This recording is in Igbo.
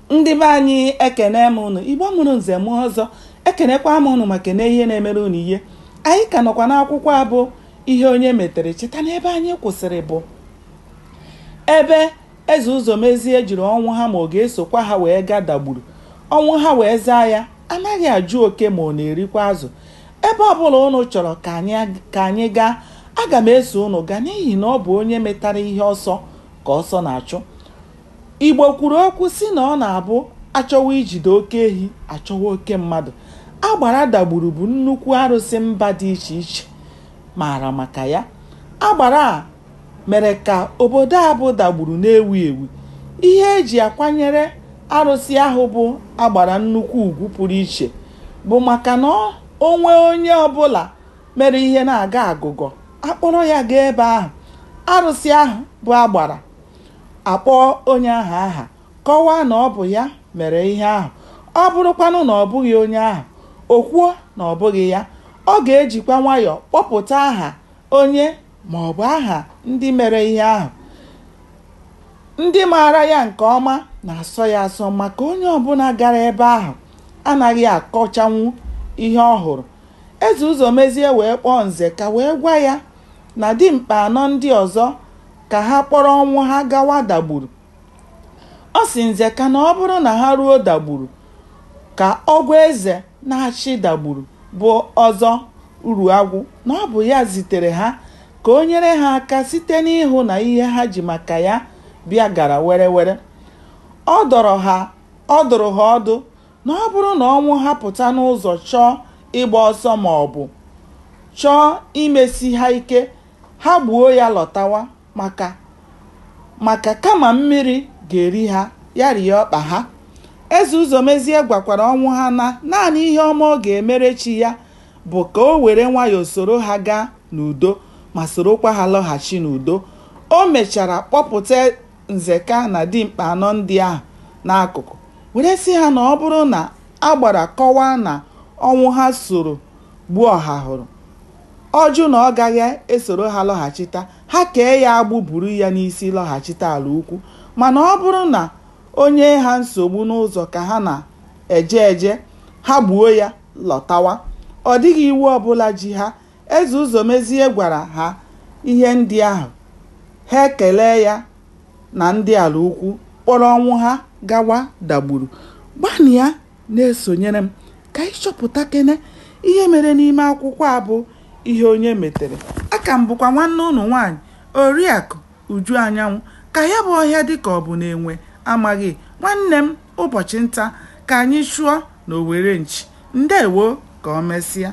Ndị be anyị ekene m unu, Igbo mụrụ nze m ọzọ, ekenekwa m unu maka na ihe na-emere unu ihe. Anyị ka nọkwa n'akwụkwọ abụ ihe onye metere. Cheta na ebe anyị kwụsịrị bụ ebe Eze Ụzọmezie jiri ọnwụ ha ma ọ ga-esokwa ha wee gaa dagburu. Ọnwụ ha wee zaa ya, anaghị ajụ oke ma ọ na-erikwa azụ. Ebe ọbụla unu chọrọ ka anyị gaa, aga m eso unu gaa, n'ihi na ọ bụ onye metara ihe ọsọ ka ọsọ na-achụ. Igbo kwuru okwu si na ọ na-abụ achọwa ijide oke ehi achọwa oke mmadụ. Agbara dagburu bụ nnukwu arụsị mba dị iche iche maara maka ya. Agbara a mere ka obodo a bụ dagburu na-ewu ewu. Ihe eji akwanyere arụsị ahụ bụ agbara nnukwu ugwu pụrụ iche bụ maka na onwe onye ọbụla mere ihe na-aga agụgọ, akpọrọ ya gaa ebe ahụ. Arụsị ahụ bụ agbara akpọọ onye ahụ aha, kọwaa na ọ bụ ya mere ihe ahụ. Ọ bụrụkwanụ na ọ bụghị onye ahụ, o kwuo na ọ bụghị ya. Ọ ga-ejikwa nwayọọ kpọpụta aha onye ma ọ bụ aha ndị mere ihe ahụ. Ndị maara ya nke ọma na-asọ ya asọ, maka onye ọbụla gara ebe ahụ anaghị akọchanwu ihe ọ hụrụ. Eze Ụzọmezie wee kpọọ Nzeka wee gwa ya na dimkpa anọ ndị ọzọ ka ha kpọrọ ọnwụ ha gawa dagburu. Ọ sị Nzeka na ọ bụrụ na ha ruo dagburu, ka ọgwụ eze na-achị dagburu bụ ọzọ Uruagwụ, na ọ bụ ya zitere ha ka o nyere ha aka site n'ịhụ na ihe ha ji maka ya bịa gara were were. Ọ dụrụ ha ọdụ na ọ bụrụ na ọnwụ ha pụta n'ụzọ chọọ ịgba ọsọ ma ọ bụ chọọ imesi ha ike, ha gbuo ya lọtawa, maka kama mmiri ga-eri ha, ya rie ọkpa ha. Eze Ụzọmezie gwakwara ọnwụ ha na naanị ihe ọma ọ ga-emere chi ya bụ ka o were nwayọọ soro ha gaa n'udo ma sorokwa ha lọghachi n'udo. O mechara kpọpụta Nzeka na dimkpa anọ ndị ahụ n'akụkụ were sị ha na ọ bụrụ na agbara kọwaa na ọnwụ ha soro gbuo ọha hụrụ, ọjụ na ọ gaghị esoro ha lọghachita, ha kee ya agbụ buru ya n'isi lọghachita ala ukwu. Mana ọ bụrụ na onye ha nsogbu n'ụzọ ka ha na-eje ha gbuo ya lọtawa. Ọ dịghị iwu ọbụla ji ha. Eze Ụzọmezie gwara ha ihe ndị ahụ, ha ekele ya na ndị ala ukwu kpọrọ ọnwụ ha gawa dagburu. Gbanị ya na-esonyere m ka anyị chọpụta kene ihe mere n'ime akwụkwọ a bụ ihe onye metere. Aka m bụkwa nwanne ụnụ nwaanyị Oriakụ Uju Anyanwụ. Ka ya bụ ọhịa dịka ọ bụ na-enwe amaghị nwanne m ụbọchị nta ka anyị chụọ na Owere nchi. Ndewo, ka o mesịa.